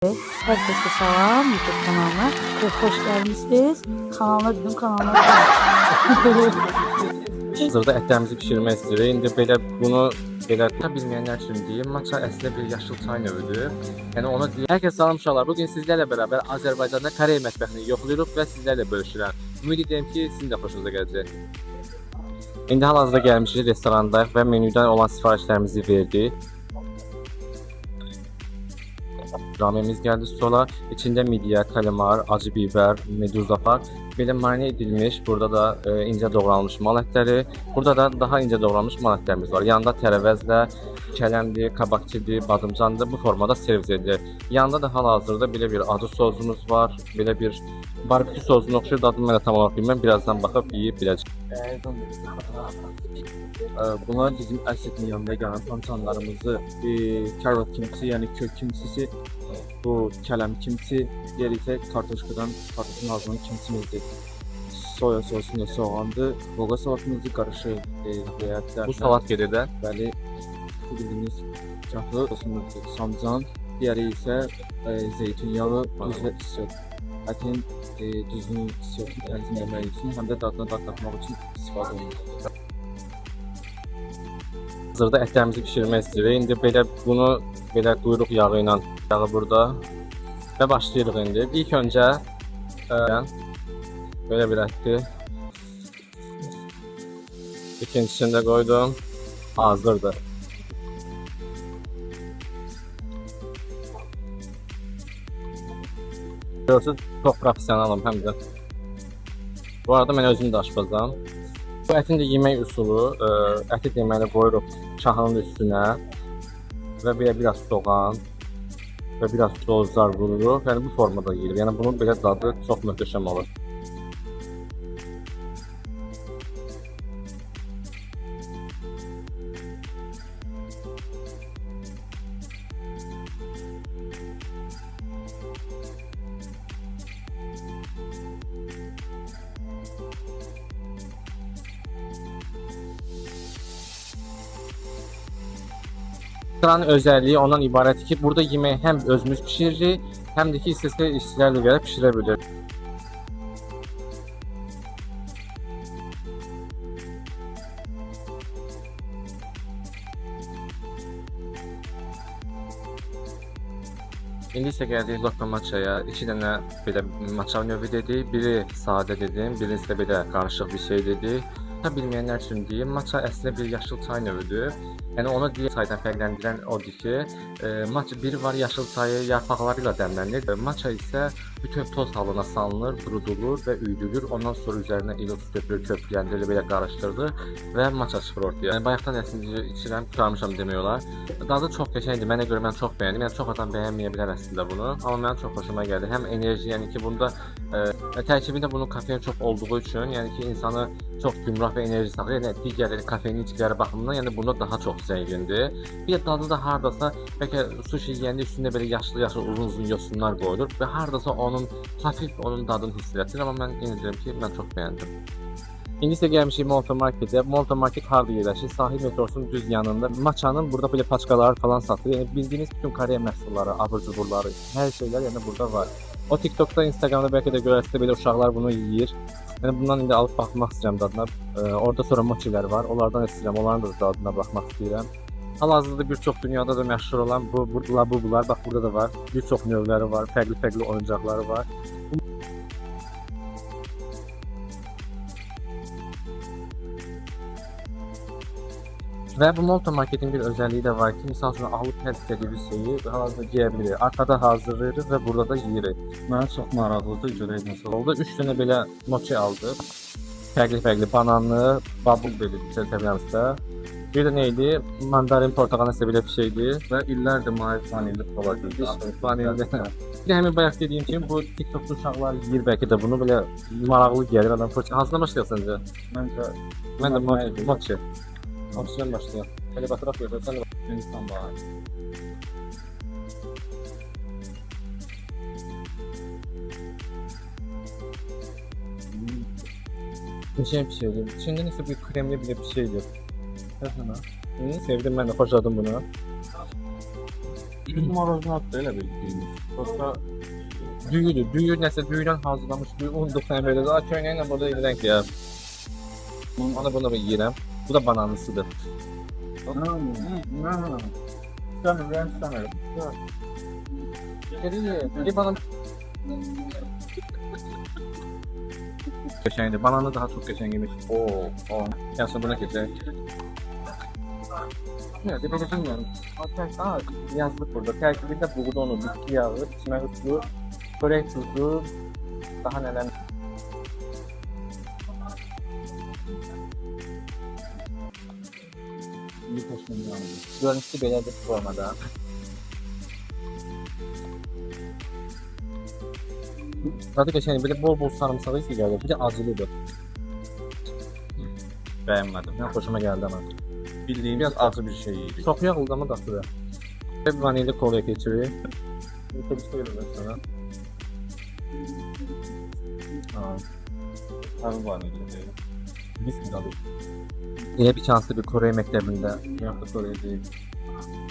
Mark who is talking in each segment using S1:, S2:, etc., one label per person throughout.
S1: Herkese salam YouTube kanalına ve hoş geldiniz. Kanalına dedim, kanalına
S2: Hazırda ətlərimizi pişirmək istəyirik. İndi bunu bilməyənlər üçün deyim. Matcha əslində bir yaşıl çay növüdür. Yəni ona deyim. Herkese salam uşaqlar. Bugün sizlərlə bərabər Azərbaycanda Korey mətbəxini yoxlayırıq və sizlərlə bölüşürəm. Ümid edirəm ki, sizin də xoşunuza gələcək. İndi hal-hazırda gəlmişik restorandayıq və menüdən olan sifarişlərimizi verdik. Ramemiz geldi sonra içinde midye, kalamar, acı biber, meduza var. Böyle marine edilmiş. Burada da ince doğranmış mal etleri. Burada da daha ince doğranmış mal etlerimiz var. Yanında terəvəzlə, kələmdir, kabakçıdır, badımcandır. Bu formada servis edilir. Yanında da hal-hazırda belə bir acı sosumuz var. Belə bir barbekü sosunu oxşur. Dadını mən də tam olaraq bilməm. Birazdan baxıb yeyib biləcəm.
S3: Bunlar bizim əsl yanında gələn pançanlarımızı, karot kimçisi, yəni kök kimçisi, bu kələm kimçisi, diğeri isə kartoşkadan hazırlanan kimçimizdir. Soya sosunda soğandı, boğa salatamızı qarışıq deyərlər.
S2: Bu salat gedir də.
S3: Bəli, bildiğiniz çaxlı sosumuzdur, samcan, diğeri isə zeytinyağı, duz və isot. Ətin duzunu, isotunu tənzimləmək üçün, həm də dadına dad qatmaq üçün istifadə olunur.
S2: Hazırda ətlərimizi pişirmək istəyirik. İndi bunu quyruq yağı ilə yağı burada və başlayırıq indi. İlk öncə belə bir ətdir. İkincisini də qoydum. Hazırdır. Görürsünüz, çox professionalım həm də. Bu arada mən özüm də aşpazam. Bu ətin də yemək üsulu, əti deməli qoyuruq çaxının üstünə və biraz soğan və biraz sozlar vururuq. Yəni bu formada yeyilir. Yəni bunun belə dadı çox möhtəşəm olur. Restoranın özelliği ondan ibaret ki burada yemeği hem özümüz pişiririk hem de ki istediği işçilerle göre pişirebilir. İndi isə gəldik lokma matchaya. 2 dənə belə matcha növü dedi. Biri sadə dedim, birisi də belə qarışıq bir şey dedi. Bilməyənlər üçün deyim, matcha əslində bir yaşıl çay növüdür. Yəni onu digər çaydan fərqləndirən odur ki, matcha biri var yaşıl çayı yarpaqlarıyla dəmlənir. Matcha isə bütün toz halına salınır, qurudulur və üyüdülür. Ondan sonra üzərinə ilot tökülür, köpükləndirir, belə qarışdırılır və matcha çıxır ortaya. Yəni bayaqdan əslində içirəm, tutarmışam demək olar. Dadı çox qəşəngdir. Mənə görə mən çox bəyəndim. Yəni çox adam bəyənməyə bilər əslində bunu, amma mənim çox xoşuma gəldi. Həm enerji, yəni ki bunda tərkibində bunun kafein çox olduğu üçün, yəni ki insanı çox gümrah və enerji saxlayır. Yəni digər kafeinli içkilərə baxımından, yəni bunda daha çox zəngindir. Bir də dadı da hardasa bəlkə sushi yeyəndə üstündə belə yaşlı uzun yosunlar qoyulur və hardasa onun hafif onun dadını hiss edir. Amma mən yenə deyirəm ki, mən çox bəyəndim. İndi isə gəlmişik Malta Marketə. Malta Market harda yerləşir? Sahil metrosunun düz yanında. Matcha'nın burada belə paçkaları falan satılır. Yəni bildiyiniz bütün Koreya məhsulları, abur-cuburları, hər şeylər yəni burada var. O TikTok'da, Instagram'da bəlkə də görərsiniz belə uşaqlar bunu yeyir. Yəni bundan indi alıb baxmaq istəyirəm dadına. Orada sonra mochilər var. Onlardan istəyirəm, onların da dadına baxmaq istəyirəm. Hal-hazırda bir çox dünyada da məşhur olan bu labubular, bax burada da var. Bir çox növləri var, fərqli oyuncaqları var. Və bu Malta Market'in bir özelliği de var ki, misal üçün alıb hər istədiyi bir şeyi hal-hazırda yeyə bilir. Arkada hazırlayırıq və burada da yeyirik.
S3: Mənə çox maraqlıdır, görək nasıl
S2: Oldu 3 dənə belə mochi aldıq. Fərqli bananlı, babul dedi, çəkəbilirsə. Bir də neydi? Mandarin, portaqal nəsə belə bir şeydir.
S3: və illərdir mavi vanilli kola deyildi.
S2: Vanilli. Bir də həmin bayaq dediyim kimi bu TikTok'da uşaqlar yeyir bəlkə də bunu belə maraqlı gəlir adam. Hazırdan başlayasın öncə. Mən də mochi. Mochi'den başlayalım. Hele batırak yapıyoruz. Sen de
S3: Hindistan bağı.
S2: bir şeydir. İçində nəsə bir kremli bir şeydir. Sevdim, mən də xoşladım bunu.
S3: Marojnat da elə bildiyimiz. Yoksa
S2: Düyüdür. Düyü nəsə düyüdən hazırlamış düyü unduq sən belə. Daha köynəklə burada yedirək ya. Onu bunu yeyirəm. Bu da bananlısıdır.
S3: istəmirəm.
S2: Bir banan Qəşəngdir. Bananı daha çox qəşəng imiş. Oo. Gəlsin buna keçək. Ne, bir belə bilmirəm. Yazılıb burada. Tərkibində buğda unu, bitki yağı, içmə tuzu, çörək tuzu, daha nələr.
S3: İyi xoşlanıram.
S2: Görünüşü belədir formada. Tadı qəşəngdir. Bir də bol-bol sarımsağı hissi gəlir. Bir də acılıdır.
S3: Bəyənmədim.
S2: Mən xoşuma gəldi ama.
S3: Bildiyimiz
S2: Biraz
S3: acı bir şey yedik.
S2: Çox yağlıdır ama daxtıdır. Bir vanilya kolaya keçirik. Otobüsdə verirlər sana.
S3: Harbi vanilya deyil.
S2: Mis mi dadı? Yine bir şanslı bir Kore məktəbində. Yaxud da Kore'ye deyil.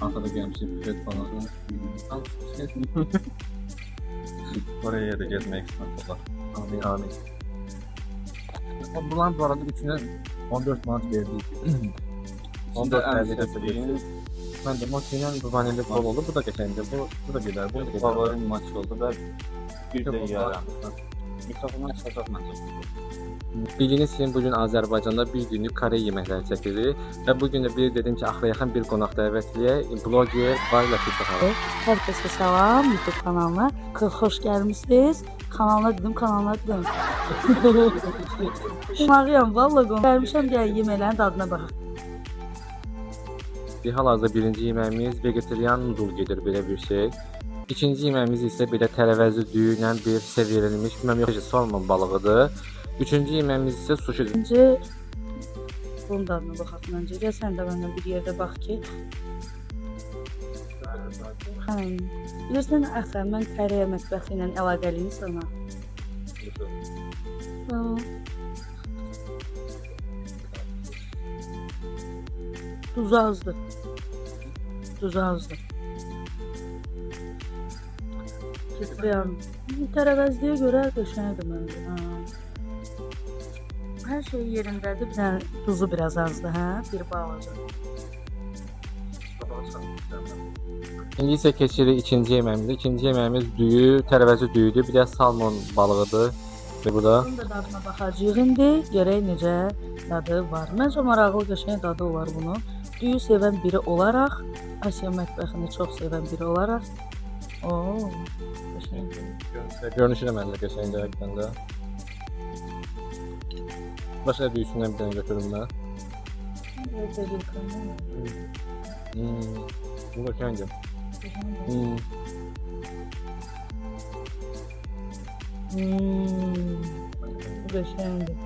S2: Arkada gəlmişik, büfet falan.
S3: Kore'ye de gezmek istedim.
S2: Amin, amin. Bunlar bu arada üçüne 14 manat verdik. 14 TL verdik. Ben de makineden bu vanilya kol oldu. Bu da geçendi. Bu da gider. Bu da gider.
S3: Favorim maç oldu ve bir de
S2: Çok
S3: yaram. Mikrofonu açacaq məncə.
S2: Bildiğiniz kimi bugün Azərbaycanda bir günlük Kore yeməkləri çəkilir və bugün də bir dedim ki, axıra yaxın bir qonaq dəvətliyək, bloger Bayla Fitxalı.
S1: Herkese selam YouTube kanalına. Hoş gelmişsiniz. Kanalına dedim, kanalına dedim. Mariyam, valla qonaq. Gəlmişəm, gəl yeməklərin dadına bax.
S2: Hal-hazırda birinci yeməyimiz vegetarian noodle gedir belə bir şey. İkinci yeməyimiz isə belə tərəvəzli düyü ilə bir sevirilmiş, bilməm yox, salmon balığıdır. Üçüncü yeməyimiz isə sushi.
S1: Öncə bunun dadına baxaq məncə. Gəl sən də məndən bir yerdə bax ki. Bilirsən, əxsən, mən Koreya mətbəxi ilə əlaqəliyim sana. Tuzu azdır. Tuzu azdır. Titrəyəm. Tərəvəzliyə görə qəşəngdir məncə. Hər şey yerindədir. Bir dənə tuzu biraz azdır, hə? Bir balaca.
S2: İndi isə keçirik ikinci yeməyimizə. İkinci yeməyimiz düyü, tərəvəzli düyüdür. Bir də salmon balığıdır. Və bu da
S1: Bunun da dadına baxacağıq indi. Görək necə dadı var. Məncə maraqlı qəşəng dadı var bunun. Düyü sevən biri olaraq, Asiya mətbəxini çox sevən biri olaraq. Oo, qəşəng.
S2: görünüşü də məndə qəşəngdir həqiqətən də. Başqa düyüsündən bir dənə götürüm mən. Bu da kəngdir.
S1: Bu qəşəngdir.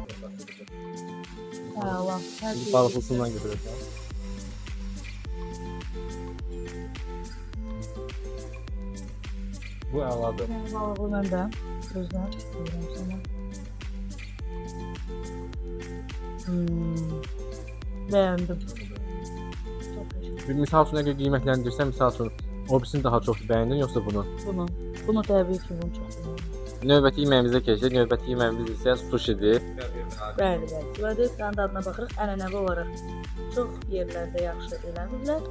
S1: Allah, hər şey.
S2: Balıqlısından götürəcəm. Bu əladır.
S1: Balığı məndə. Gözlər, görürəm sana. Bəyəndim. Çox qəşəng.
S2: Bir misal üçün əgər qiymətləndirsən, misal üçün o birisini daha çox bəyəndin yoxsa bunu?
S1: Bunu təbii ki, bunu çox bəyəndim.
S2: Növbəti yeməyimizə keçək. Növbəti yeməyimiz isə sushidir.
S1: Bəli, bəli. Sən dadına baxırıq, ənənəvi olaraq çox yerlərdə yaxşı eləmirlər,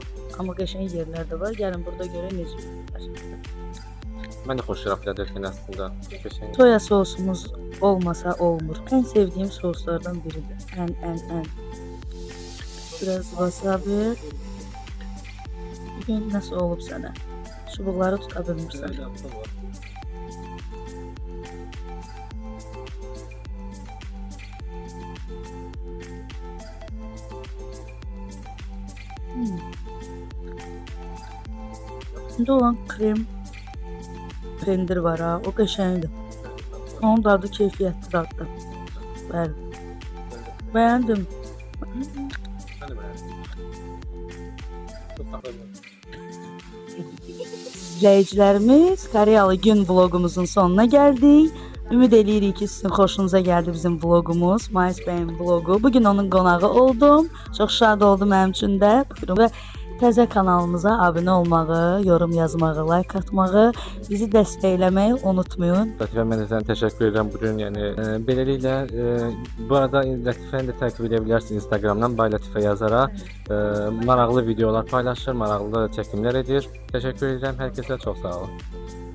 S1: amma qəşəng yerlər də var. Gəlin burada görək necə qəşəngdir.
S2: Mən də xoşlayıram Philadelphia əslində. Qəşəng.
S1: Soya sosumuz olmasa olmur. Ən sevdiyim soslardan biridir. Ən. Biraz wasabi. Bugün nasıl olub sənə? Çubuqları tuta bilmirsən. İçində olan krem pendir var ha, o qəşəngdir. Onun dadı keyfiyyətli daddır. Bəli. Bəyəndim. İzləyicilərimiz, Koreyalı gün vlogumuzun sonuna gəldik. Ümid edirik ki, sizin xoşunuza gəldi bizim vlogumuz, Mayıs bəyin vlogu. Bugün onun qonağı oldum. Çox şad oldum mənim üçün də. Və Təzə kanalımıza abunə olmağı, yorum yazmağı, like atmağı, bizi dəstəkləməyi unutmayın.
S2: Lətifə, mən də sənə təşəkkür edirəm bugün. Yəni beləliklə bu arada Lətifəni də təqib edə bilərsiniz Instagramdan Bay Lətifə yazaraq. Maraqlı videolar paylaşır, maraqlı çəkimlər edir. Təşəkkür edirəm hər kəsə, çox sağ olun.